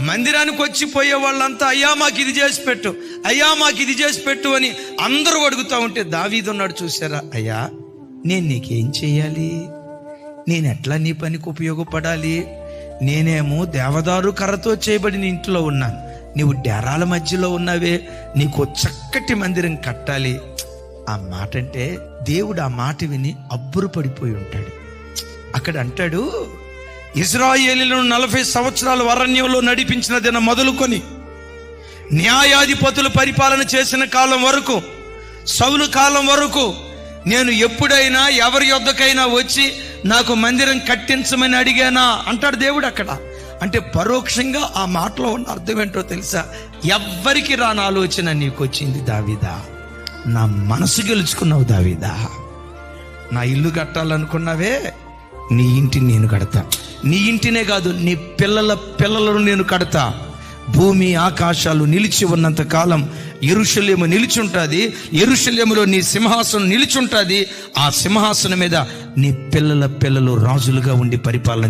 మందిరానికి వచ్చి పోయే వాళ్ళంతా అయ్యా మాకు ఇది చేసి పెట్టు, అయ్యా మాకు ఇది చేసి పెట్టు అని అందరూ అడుగుతూ ఉంటే దావీదు ఉన్నాడు, చూసారా, అయ్యా నేను నీకేం చెయ్యాలి, నేను ఎట్లా నీ పనికి ఉపయోగపడాలి, నేనేమో దేవదారు కర్రతో చేయబడిన ఇంట్లో ఉన్నాను, నీవు డేరాల మధ్యలో ఉన్నావే, నీకు చక్కటి మందిరం కట్టాలి. ఆ మాట అంటే దేవుడు ఆ మాట విని అబ్బురు పడిపోయి ఉంటాడు. అక్కడ అంటాడు, ఇశ్రాయేలీయులను 40 సంవత్సరాలు అరణ్యంలో నడిపించిన దినం మొదలుకొని న్యాయాధిపతులు పరిపాలన చేసిన కాలం వరకు, సౌలు కాలం వరకు నేను ఎప్పుడైనా ఎవరి యొద్దకైనా వచ్చి నాకు మందిరం కట్టించమని అడిగానా అంటాడు దేవుడు అక్కడ. అంటే పరోక్షంగా ఆ మాటలో ఉన్న అర్థం ఏంటో తెలుసా? ఎవ్వరికి రాని ఆలోచన నీకు వచ్చింది దావీదా, నా మనసు గెలుచుకున్నావు దావీదా. నా ఇల్లు కట్టాలనుకున్నావే, నీ ఇంటిని నేను కడతా. నీ ఇంటినే కాదు, నీ పిల్లలను నేను కడతా. భూమి ఆకాశాలు నిలిచి ఉన్నంత కాలం యెరూషలేము నిలిచి ఉంటుంది. యెరూషలేములో నీ సింహాసనం నిలిచి ఉంటుంది. ఆ సింహాసనం మీద నీ పిల్లలు రాజులుగా ఉండి పరిపాలన